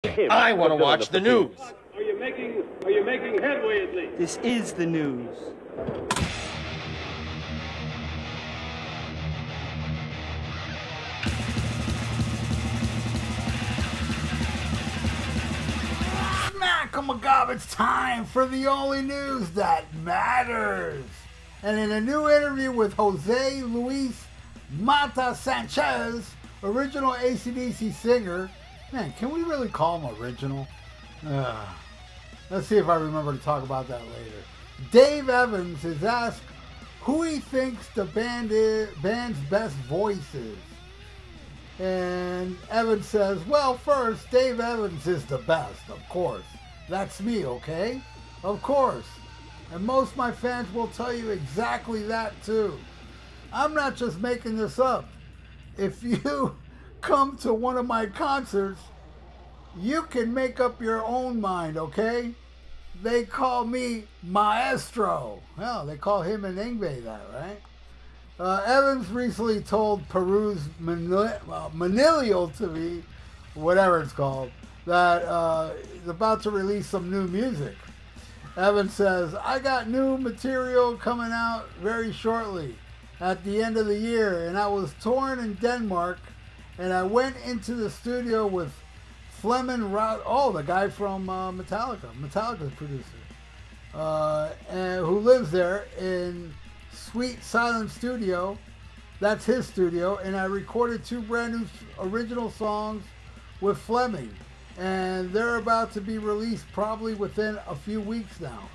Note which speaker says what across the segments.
Speaker 1: I want to watch the news.
Speaker 2: Are you making headway at least?
Speaker 3: This is the news.
Speaker 4: Smack 'em a gob, it's time for the only news that matters. And in a new interview with Jose Luis Mata Sanchez, original AC/DC singer, man, can we really call him original? Let's see if I remember to talk about that later. Dave Evans is asked who he thinks the band's best voice is. And Evans says, well, first, Dave Evans is the best, of course. That's me, okay? Of course. And most of my fans will tell you exactly that, too. I'm not just making this up. If you come to one of my concerts, you can make up your own mind, okay? They call me Maestro. Well, they call him and Ingve that, right? Evans recently told Peru's Manilio TV, whatever it's called, that he's about to release some new music. Evans says, I got new material coming out very shortly at the end of the year, and I was touring in Denmark, and I went into the studio with Fleming the guy from Metallica's producer, and who lives there in Sweet Silent Studio. That's his studio, and I recorded 2 brand new original songs with Fleming, and they're about to be released probably within a few weeks now.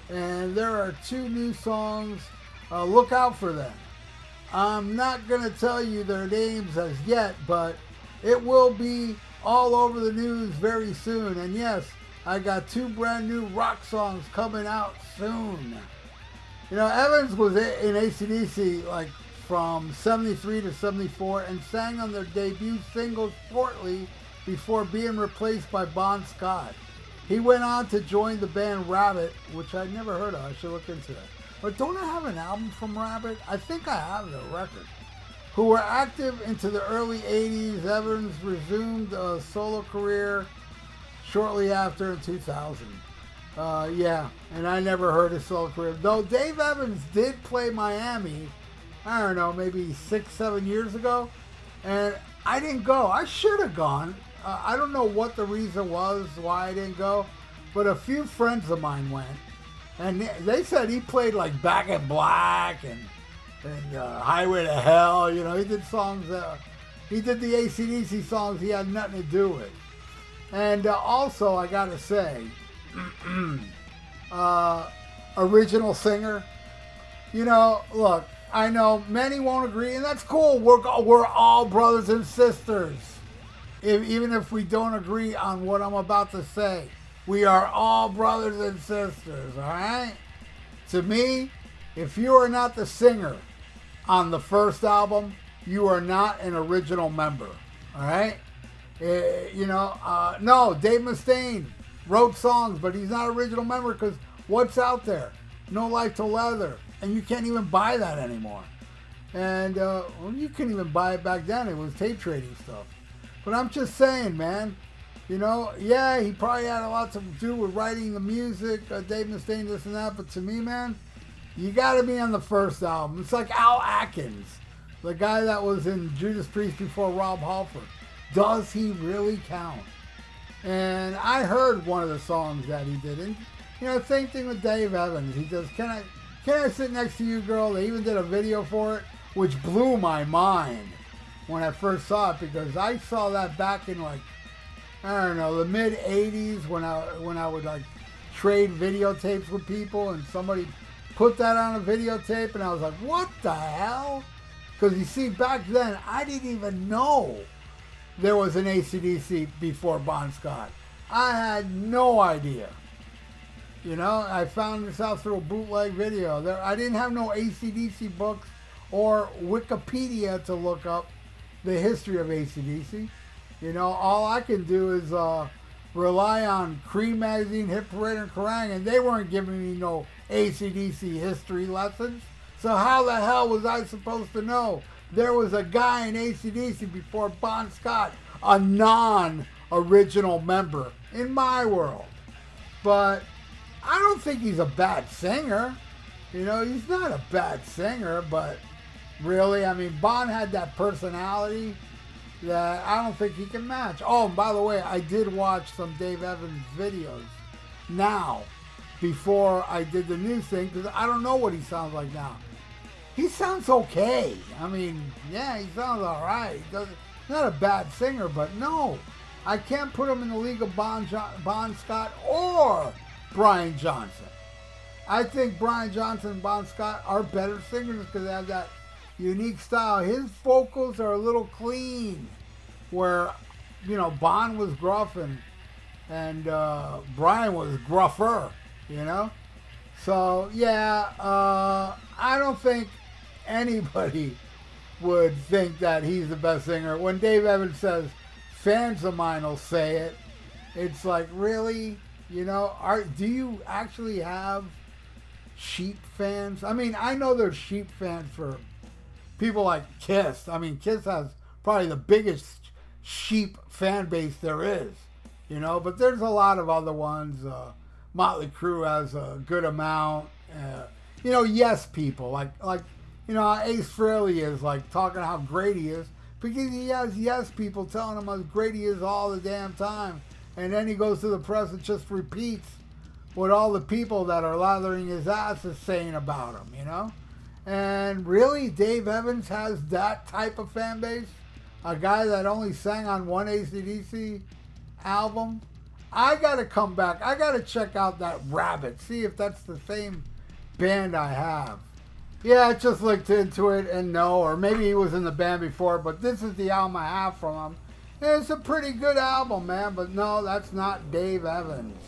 Speaker 4: And there are 2 new songs. Look out for them. I'm not going to tell you their names as yet, but it will be all over the news very soon. And yes, I got 2 brand new rock songs coming out soon. You know, Evans was in AC/DC like from 73 to 74 and sang on their debut single shortly before being replaced by Bon Scott. He went on to join the band Rabbit, which I'd never heard of. I should look into that. But don't I have an album from Rabbit? I think I have the record. Who were active into the early 80s. Evans resumed a solo career shortly after in 2000. Yeah, and I never heard his solo career. Though Dave Evans did play Miami, I don't know, maybe 6-7 years ago. And I didn't go. I should have gone. I don't know what the reason was why I didn't go. But a few friends of mine went. And they said he played like Back in Black and Highway to Hell. You know, he did songs he did the AC/DC songs he had nothing to do with. And also, I gotta say, original singer. You know, look, I know many won't agree, and that's cool. We're all brothers and sisters. Even if we don't agree on what I'm about to say, we are all brothers and sisters, all right? To me, if you are not the singer on the first album, you are not an original member, all right? No, Dave Mustaine wrote songs, but he's not an original member because what's out there? No Life Till Leather, and you can't even buy that anymore. And well, you couldn't even buy it back then. It was tape trading stuff. But I'm just saying, man. You know, yeah, he probably had a lot to do with writing the music, Dave Mustaine, this and that. But to me, man, you got to be on the first album. It's like Al Atkins, the guy that was in Judas Priest before Rob Halford. Does he really count? And I heard one of the songs that he did. And, you know, same thing with Dave Evans. He does, Can I Sit Next to You, Girl? They even did a video for it, which blew my mind when I first saw it, because I saw that back in like, I don't know, the mid 80s when I would like trade videotapes with people, and somebody put that on a videotape, and I was like, what the hell? Because you see, back then I didn't even know there was an AC/DC before Bon Scott. I had no idea. You know, I found this out through a bootleg video. I didn't have no AC/DC books or Wikipedia to look up the history of AC/DC. You know, all I can do is rely on Cream Magazine, Hit Parade, and Kerrang, and they weren't giving me no AC/DC history lessons. So how the hell was I supposed to know there was a guy in AC/DC before Bon Scott, a non original member in my world. But I don't think he's a bad singer. You know, he's not a bad singer, but really, I mean, Bon had that personality that I don't think he can match. Oh, and by the way, I did watch some Dave Evans videos now before I did the new thing, because I don't know what he sounds like now. He sounds okay. I mean, yeah, he sounds all right. He's not a bad singer, but no, I can't put him in the league of Bon Scott or Brian Johnson. I think Brian Johnson and Bon Scott are better singers because they have that unique style. His vocals are a little clean, where, you know, Bon was gruff and Brian was gruffer, you know? So, yeah, I don't think anybody would think that he's the best singer. When Dave Evans says, fans of mine will say it, it's like, really? You know, do you actually have Sheep fans? I mean, I know there's Sheep fans for people like Kiss. I mean, Kiss has probably the biggest Sheep fan base there is, you know, but there's a lot of other ones. Motley Crue has a good amount. You know, Yes people, like you know, Ace Frehley is like talking how great he is because he has Yes people telling him how great he is all the damn time, and then he goes to the press and just repeats what all the people that are lathering his ass is saying about him, you know. And really, Dave Evans has that type of fan base? A guy that only sang on one AC/DC album? I gotta come back. I gotta check out that Rabbit, see if that's the same band I have. Yeah, I just looked into it and no, or maybe he was in the band before, but this is the album I have from him. And it's a pretty good album, man, but no, that's not Dave Evans.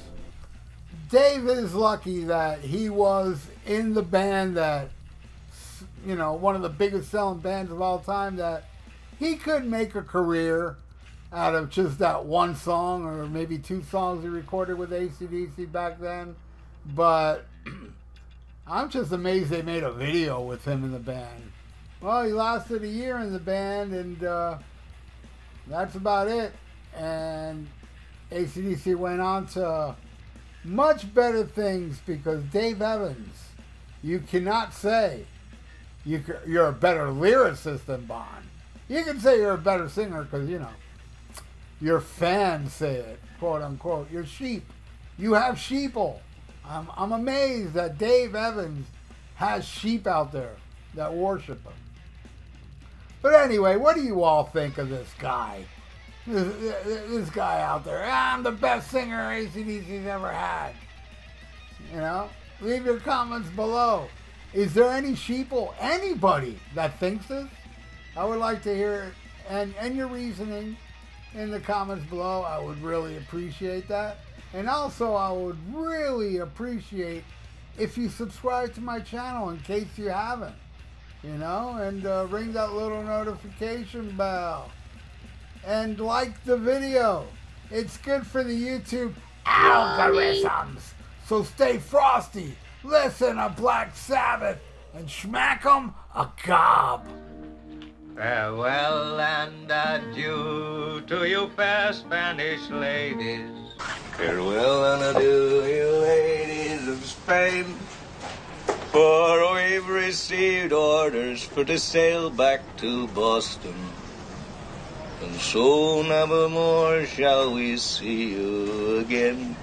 Speaker 4: Dave is lucky that he was in the band that, you know, one of the biggest selling bands of all time, that he could make a career out of just that one song or maybe two songs he recorded with AC/DC back then. But I'm just amazed they made a video with him in the band. Well, he lasted a year in the band, and that's about it. And AC/DC went on to much better things because Dave Evans, you cannot say you're a better lyricist than Bon. You can say you're a better singer because, you know, your fans say it, quote unquote. You're sheep. You have sheeple. I'm amazed that Dave Evans has sheep out there that worship him. But anyway, what do you all think of this guy? This guy out there. I'm the best singer AC/DC's ever had. You know? Leave your comments below. Is there any sheeple, anybody that thinks this? I would like to hear it, and your reasoning in the comments below. I would really appreciate that. And also, I would really appreciate if you subscribe to my channel in case you haven't, you know, and ring that little notification bell. And like the video. It's good for the YouTube algorithms. So stay frosty, listen to Black Sabbath, and smack 'em a gob.
Speaker 1: Farewell and adieu to you fair Spanish ladies.
Speaker 3: Farewell and adieu, you ladies of Spain, for we've received orders for to sail back to Boston, and so never more shall we see you again.